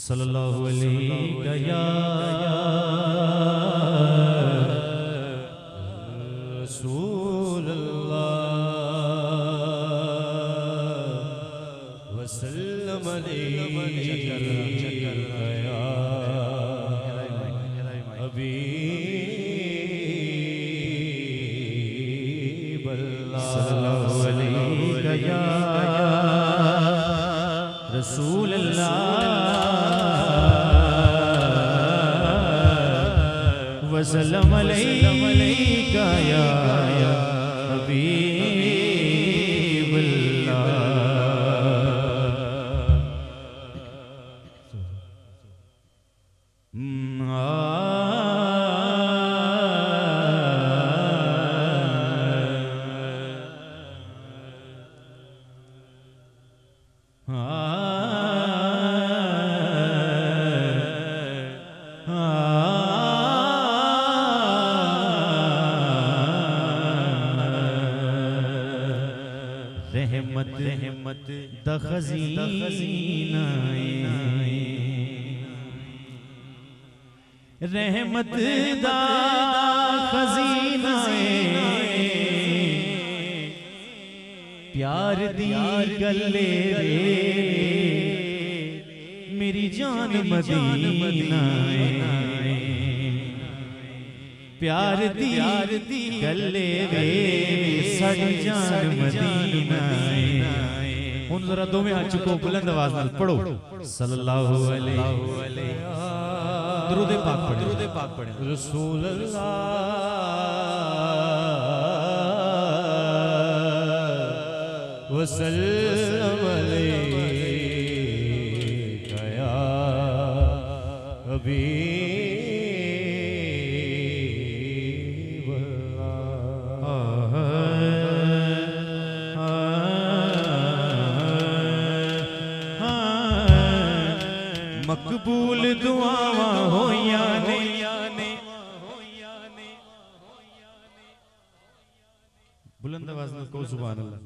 सल्लल्लाहु अलैहि या रसूल अल्लाह वसल्लम अलैहि या हबीब अल्लाह सल्लल्लाहु अलैहि या रसूल अल्लाह वसल्लम अलैका या हबीब रहमत द खज़ीना रहमत द खज़ीना प्यार दी गले मेरी जान मदीना प्यार दी गले साडी जान मदीना हुन जरा दोवें हाथ चुको बुलंद आवाज नाल पढ़ो सल्लल्लाहु अलैहि दुरूद पाक पढ़ो रसूल अल्लाह वसल्लम अलैका या हबीब मकबूल दुआवां होइयां ने बुलंद आवाज में कहो सुभान अल्लाह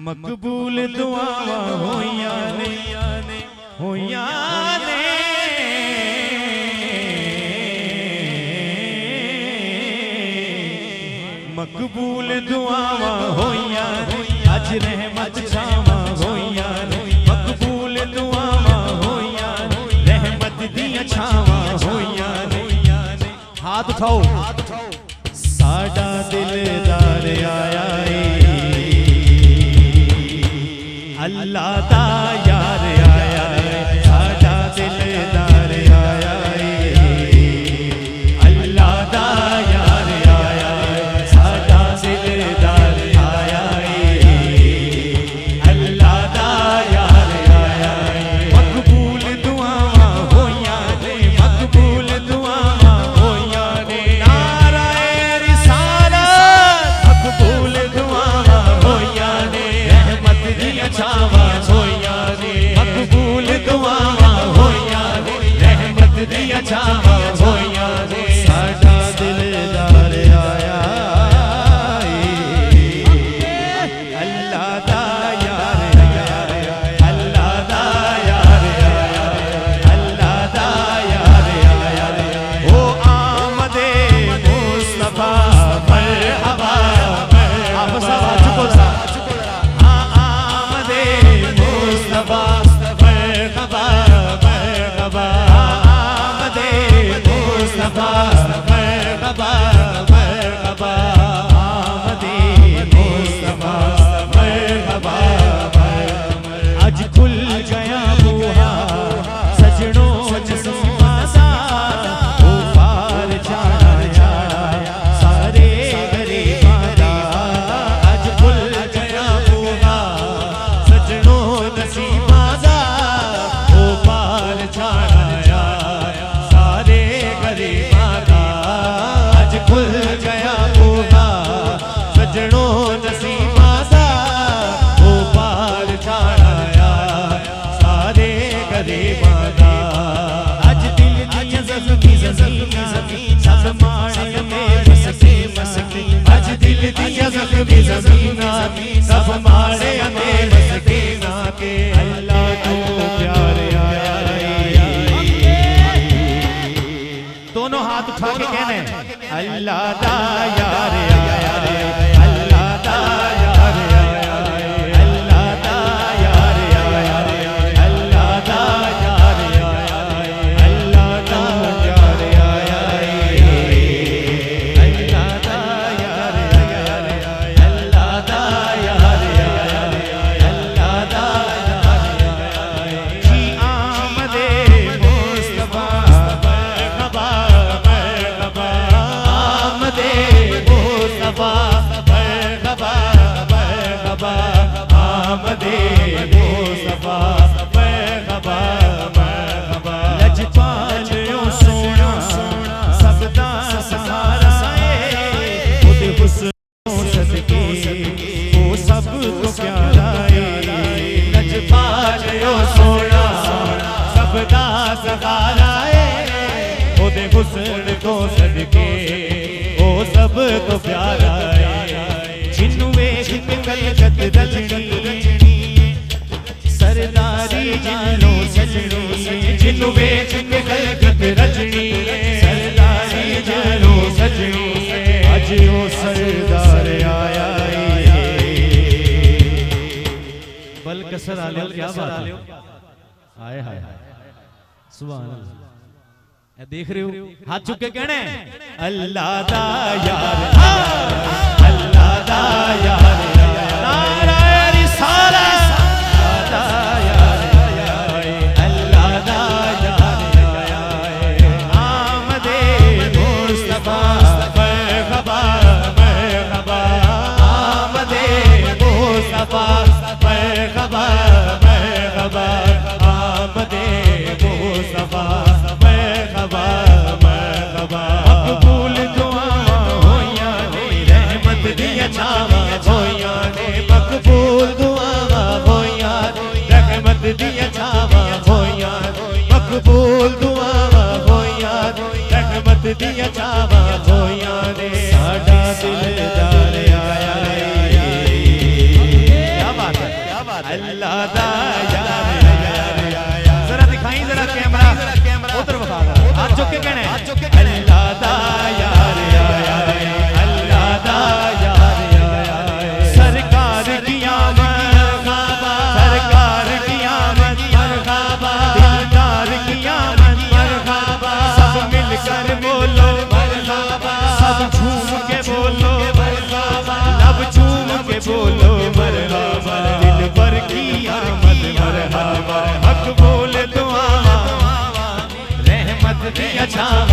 मकबूल दुआवां होइयां ने मकबूल दुआवां होइयां अज रहमत छावां होइयां मकबूल दुआवां होइयां रहमत दियां छावां होइयां हाथ उठाओ साडा दिलदार आया अल्लाह दा यार आया साडा दिलदार आया अल्लाह दा यार आया साडा दिलदार आया अल्लाह दा यार आया मकबूल दुआवां होइयां ने मकबूल दुआवां होइयां ने नाराए रिसालत मकबूल दुआवां होइयां ने रहमत दियां छावां होइयां ने मकबूल दुआवां होइयां ने रहमत दियां छावां होइयां ने साडा दिलदार आया अल्लाह दा यार आया अल्लाह दा यार आया अल्लाह दा यार आया ओ आमदे मुस्तफा मरहबा आप सब चुको सा आमदे मुस्तफा मरहबा मरहबा आमदे मुस्तफा मरहबा मरहबा आमदे मुस्तफा मरहबा आज खुल गया बूहा सजनों नसीबा सा ओ पार जाना सारे गरीबां दा आज खुल गया बूहा सजनों नसीबा सा ओ पार जाना सारे गरीबां दा आज खुल गया बूहा सजनों नसीबा सा ओ पार जाना सारे गरीबां दा अज दिल दियां ज़ख्मी ज़मीन सब माणे में मसकी अज दिल दियां ज़ख्मी ज़मीन सब माणे में मसकीना के अल्लाह तू प्यार आया अल्लाह दा यार आया रे अल्लाह दा यार आया रे अल्लाह दा यार आया रे अल्लाह दा यार आया रे अल्लाह दा यार आया रे अल्लाह दा यार आया रे अल्लाह दा यार आया रे अल्लाह दा यार आया रे जी आमदे मुस्तफा मरहबा मरहबा आमदे मुस्तफा मरहबा मरहबा आमदे मुस्तफा मरहबा मरहबा लजपाल ओ सोना सबदा सहारा है खुद हुस्न सदके वो सब को प्यारा है लजपाल ओ सोना सबदा सहारा है खुद हुस्न को सदके वो सब को प्यारा है जिन्नू वेख के कलकत रजनी सरदारी जिन्नू सजनी जिन्नू वेख के कलकत रजनी सरदारी जिन्नू सजनी आज वो सरदार आया बल कसर आले क्या बात है हाय हाय सुभान अल्लाह देख रहे हो हाथ चुक के कहने अल्लाह दा यार अल्लाह दा यार नारा रिसालत अल्लाह दा यार आमदे मुस्तफा मरहबा मरहबा आमदे मुस्तफा मरहबा मरहबा आमदे मुस्तफा मरहबा मरहबा मकबूल दुआवां होइयां ने रहमत दियां छावां होइयां ने मकबूल दुआवां होइयां रहमत दियां छावां होइयां मकबूल दुआवां होइयां रहमत दियां छावां होइयां ने साडा दिलदार आया क्या बात है अल्लाह दा यार जरा दिखाई जरा कैमरा उधर बता हाथ चुक के कहने अल्लाह दा यार आया अल्लाह दा यार आया सरकार की आमद सरकार की आमद मरहबा दिलदार की आमद मरहबा सब मिलकर बोलो मरहबा सब झूम के बोलो मरहबा लब झूम के बोलो मरहबा दिल भर की आमद मरहबा हक बोल दुआ रहमत दिया छावा